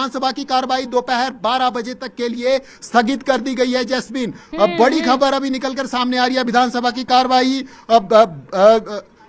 विधानसभा की कार्रवाई दोपहर 12 बजे तक के लिए स्थगित कर दी गई है। जैस्मिन, अब बड़ी खबर अभी निकलकर सामने आ रही है, विधानसभा की कार्रवाई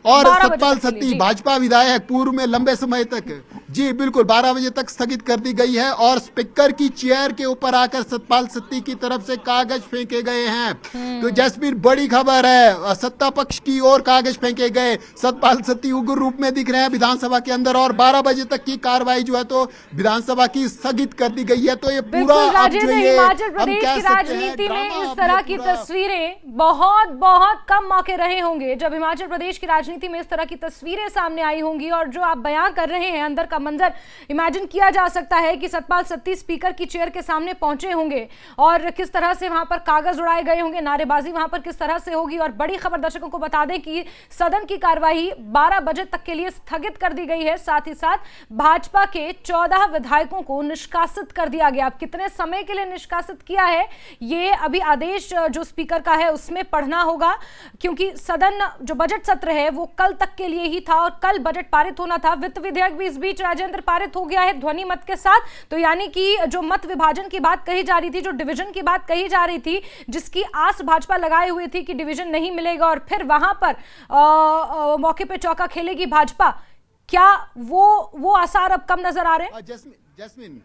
और सतपाल सत्ती भाजपा विधायक पूर्व में लंबे समय तक, जी बिल्कुल, 12 बजे तक स्थगित कर दी गई है और स्पीकर की चेयर के ऊपर आकर सतपाल सत्ती की तरफ से कागज फेंके गए हैं। तो जसबीर, बड़ी खबर है, सत्ता पक्ष की ओर कागज फेंके गए, सतपाल सत्ती उग्र रूप में दिख रहे हैं विधानसभा के अंदर और 12 बजे तक की कार्रवाई जो है तो विधानसभा की स्थगित कर दी गई है। तो ये पूरा हिमाचल प्रदेश की राजनीति में इस तरह की तस्वीरें बहुत कम मौके रहे होंगे जब हिमाचल प्रदेश की राजनीति में इस तरह की तस्वीरें सामने आई होंगी। और जो आप बयां कर रहे हैं, अंदर का मंजर इमेजिन किया जा सकता है कि सतपाल सत्ती स्पीकर की चेयर के सामने पहुंचे होंगे और किस तरह से वहां पर कागज उड़ाए गए होंगे, नारेबाजी वहां पर किस तरह से होगी। और बड़ी खबर दर्शकों को बता दें कि सदन की कार्यवाही 12 बजे तक के लिए स्थगित कर दी गई है। साथ ही साथ भाजपा के 14 विधायकों को निष्कासित कर दिया गया। अब कितने समय के लिए निष्कासित किया है, ये अभी आदेश जो स्पीकर का है उसमें पढ़ना होगा, क्योंकि सदन जो बजट सत्र है वो कल तक के लिए ही था और कल बजट पारित होना था। वित्त विधेयक भी इस बीच राजेंद्र पारित हो गया है ध्वनि मत के साथ। तो यानी कि जो मत विभाजन की बात कही जा रही थी, जो डिवीजन की बात कही जा रही थी, जिसकी आस भाजपा लगाए हुई थी कि डिवीजन नहीं मिलेगा और फिर वहां पर मौके पे चौका खेलेगी भाजपा, क्या वो आसार अब कम नजर आ रहे हैं?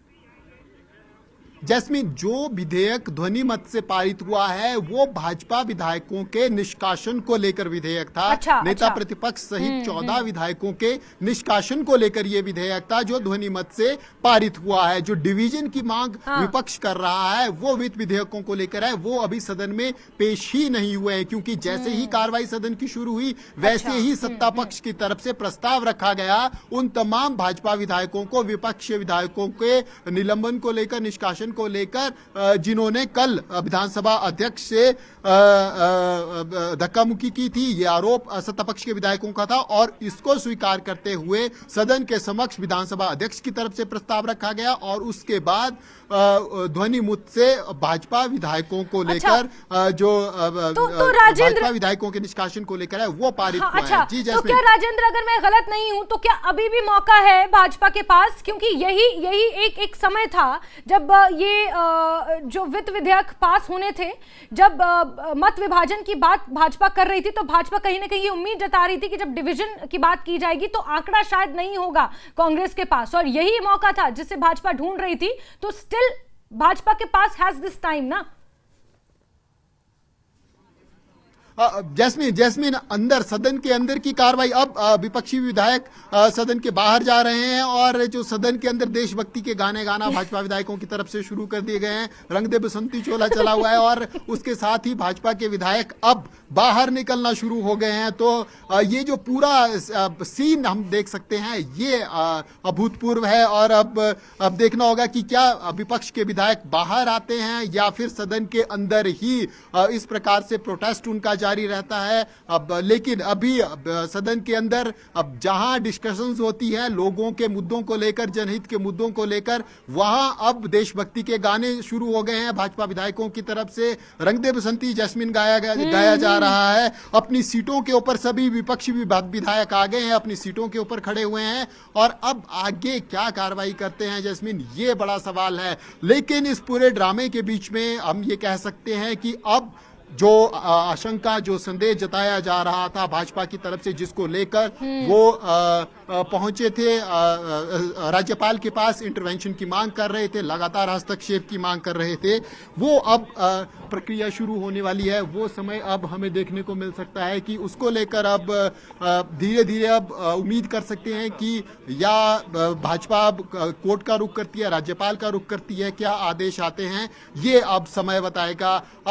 जैस्मिन, जो विधेयक ध्वनि मत से पारित हुआ है वो भाजपा विधायकों के निष्कासन को लेकर विधेयक था। नेता प्रतिपक्ष सहित 14 विधायकों के निष्कासन को लेकर ये विधेयक था जो ध्वनि मत से पारित हुआ है। जो डिवीजन की मांग विपक्ष कर रहा है वो वित्त विधेयकों को लेकर है, वो अभी सदन में पेश ही नहीं हुए हैं, क्योंकि जैसे ही कार्रवाई सदन की शुरू हुई वैसे ही सत्ता पक्ष की तरफ से प्रस्ताव रखा गया उन तमाम भाजपा विधायकों को, विपक्षी विधायकों के निलंबन को लेकर, निष्कासन को लेकर, जिन्होंने कल विधानसभा अध्यक्ष से धक्का मुक्की की थी। ये आरोप सत्ता पक्ष के विधायकों का था और इसको स्वीकार करते हुए सदन के समक्ष विधानसभा अध्यक्ष की तरफ से प्रस्ताव रखा गया और उसके बाद ध्वनि मत से भाजपा विधायकों को लेकर जो भाजपा विधायकों के निष्कासन को लेकर है वो पारित हुआ है। जी तो क्या राजेंद्र, अगर मैं गलत नहीं हूं तो क्या अभी भी मौका है भाजपा के पास, क्योंकि यही एक समय था जब ये जो वित्त विधेयक पास होने थे, जब मत विभाजन की बात भाजपा कर रही थी तो भाजपा कहीं ना कहीं ये उम्मीद जता रही थी कि जब डिवीजन की बात की जाएगी तो आंकड़ा शायद नहीं होगा कांग्रेस के पास, और यही मौका था जिसे भाजपा ढूंढ रही थी। तो स्टिल भाजपा के पास हैज दिस टाइम ना। जैस्मिन, अंदर सदन के अंदर की कार्रवाई, अब विपक्षी विधायक सदन के बाहर जा रहे हैं और जो सदन के अंदर देशभक्ति के गाने गाना भाजपा विधायकों की तरफ से शुरू कर दिए गए हैं। रंग दे बसंती चोला चला हुआ है और उसके साथ ही भाजपा के विधायक अब बाहर निकलना शुरू हो गए हैं। तो ये जो पूरा सीन हम देख सकते हैं ये अभूतपूर्व है और अब देखना होगा कि क्या विपक्ष के विधायक बाहर आते हैं या फिर सदन के अंदर ही इस प्रकार से प्रोटेस्ट उनका जारी रहता है। अब लेकिन अभी सदन के अंदर अब जहां डिस्कशंस होती है लोगों के मुद्दों को लेकर, जनहित के मुद्दों को लेकर, वहां अब देशभक्ति के गाने शुरू हो गए हैं भाजपा विधायकों की तरफ से। रंग दे बसंती जैस्मिन गाया जा रहा है। अपनी सीटों के ऊपर सभी विपक्षी विधायक आ गए हैं, अपनी सीटों के ऊपर खड़े हुए हैं और अब आगे क्या कार्रवाई करते हैं जैस्मिन, ये बड़ा सवाल है। लेकिन इस पूरे ड्रामे के बीच में हम ये कह सकते हैं कि अब जो आशंका, जो संदेश जताया जा रहा था भाजपा की तरफ से, जिसको लेकर वो पहुंचे थे राज्यपाल के पास, इंटरवेंशन की मांग कर रहे थे, लगातार हस्तक्षेप की मांग कर रहे थे, वो अब प्रक्रिया शुरू होने वाली है। वो समय अब हमें देखने को मिल सकता है कि उसको लेकर अब धीरे धीरे अब उम्मीद कर सकते हैं कि या भाजपा कोर्ट का रुख करती है, राज्यपाल का रुख करती है, क्या आदेश आते हैं ये अब समय बताएगा। अब